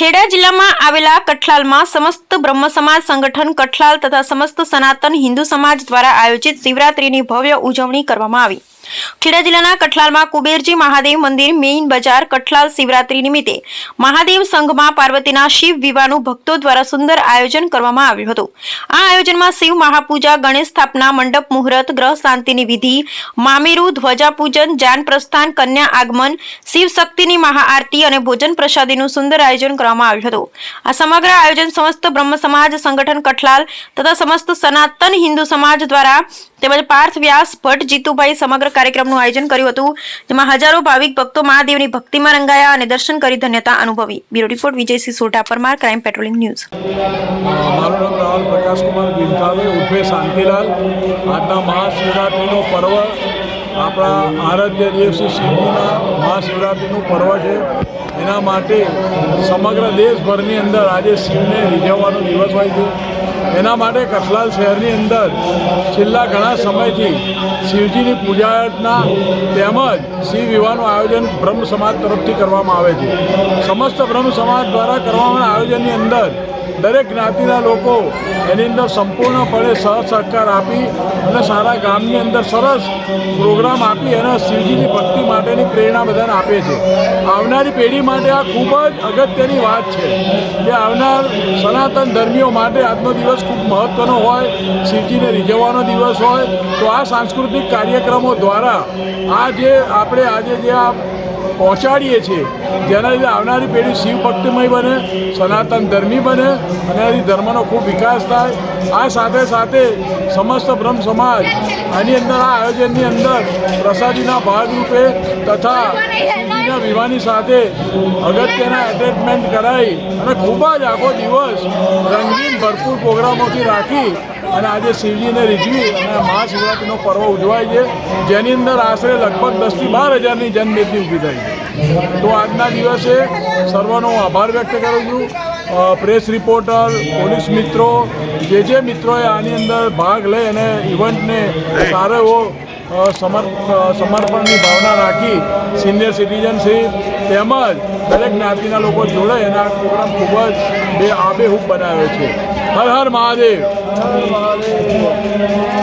ખેડા જિલ્લામાં આવેલા કઠલાલમાં સમસ્ત બ્રહ્મ સમાજ સંગઠન કઠલાલ તથા સમસ્ત સનાતન હિન્દુ સમાજ દ્વારા આયોજિત શિવરાત્રીની ભવ્ય ઉજવણી કરવામાં આવી। ખેડા જિલ્લાના કઠલાલમાં કુબેરજી મહાદેવ મંદિર મેઇન બજાર કઠલાલ શિવરાત્રી નિમિત્તે મહાદેવ સંઘમાં પાર્વતીના શિવ વિવાહનું ભક્તો દ્વારા સુંદર આયોજન કરવામાં આવ્યું હતું। આ આયોજનમાં શિવ મહાપૂજા, ગણેશ સ્થાપના, મંડપ મુહૂર્ત, ગ્રહ શાંતિની વિધિ, મામેરું, ધ્વજા પૂજન, જાન પ્રસ્થાન, કન્યા આગમન, શિવ શક્તિની મહાઆરતી અને ભોજન પ્રસાદીનું સુંદર આયોજન કરવામાં આવ્યું હતું। આ સમગ્ર આયોજન સમસ્ત બ્રહ્મ સમાજ સંગઠન કઠલાલ તથા સમસ્ત સનાતન હિન્દુ સમાજ દ્વારા તેમજ પાર્થ વ્યાસ ભટ્ટ જીતુભાઈ સમગ્ર કાર્યક્રમનું આયોજન કર્યું હતું, જેમાં હજારો ભાવિક ભક્તો મહાદેવની ભક્તિમાં રંગાયા અને દર્શન કરી ધન્યતા અનુભવી। Bureau report Vijaysinh Sodha, Parmar, crime patrolling news. મારું નામ રાહુલ પ્રકાશ કુમાર બિંદાવે ઉર્ફે શાંતિલાલ। આજના મહાશિવરાત્રિનો પર્વ આપણા આરાધ્ય દેવ શ્રી શિવજીના મહાશિવરાત્રિનું પર્વ છે। એના માટે સમગ્ર દેશભરની અંદર આજે શિવને રીઝવવાનો દિવસ હોય છે। એના માટે કઠલાલ શહેરની અંદર છેલ્લા ઘણા સમયથી શિવજીની પૂજા અર્ચના તેમજ શિવ વિવાહનું આયોજન બ્રહ્મ સમાજ તરફથી કરવામાં આવે છે। સમસ્ત બ્રહ્મ સમાજ દ્વારા કરવામાં આયોજનની અંદર દરેક જ્ઞાતિના લોકો એની અંદર સંપૂર્ણપણે સહકાર આપી અને સારા ગામની અંદર સરસ પ્રોગ્રામ આપી અને શિવજીની ભક્તિ માટેની પ્રેરણા બધાને આપે છે। આવનારી પેઢી માટે આ ખૂબ જ અગત્યની વાત છે કે આવનાર સનાતન ધર્મીઓ માટે આજનો દિવસ ખૂબ મહત્ત્વનો હોય, શિવજીને રીઝવવાનો દિવસ હોય, તો આ સાંસ્કૃતિક કાર્યક્રમો દ્વારા આપણે આજે જે આ પહોંચાડીએ છીએ, જેના લીધે આવનારી પેઢી શિવ ભક્તિમય બને, સનાતન ધર્મી બને અને એની ધર્મનો ખૂબ વિકાસ થાય। આ સાથે સાથે સમસ્ત બ્રહ્મ સમાજ આની અંદર આ આયોજનની અંદર પ્રસાદીના ભાગરૂપે તથા શિવજીના વિવાહની સાથે અગત્યના એટેચમેન્ટ કરાવી અને ખૂબ જ આખો દિવસ રંગીન ભરપૂર પ્રોગ્રામોથી રાખી અને આજે શિવજીને રીઝવી અને મહાશિવરાત્રિનો પર્વ ઉજવાય છે, જેની અંદર આશરે લગભગ 10 થી 12 હજારની જનમેદની ઊભી થઈ છે। તો આજના દિવસે સર્વનો આભાર વ્યક્ત કરું છું। પ્રેસ રિપોર્ટર, પોલીસ મિત્રો, જે મિત્રોએ આની અંદર ભાગ લઈ અને ઇવેન્ટને સારો એવો સમર્પણની ભાવના રાખી, સિનિયર સિટીઝનશીપ તેમજ દરેક જ્ઞાતિના લોકો જોડે એના પ્રોગ્રામ ખૂબ જ આબેહૂબ બનાવ્યો છે। હર હર મહાદેવ।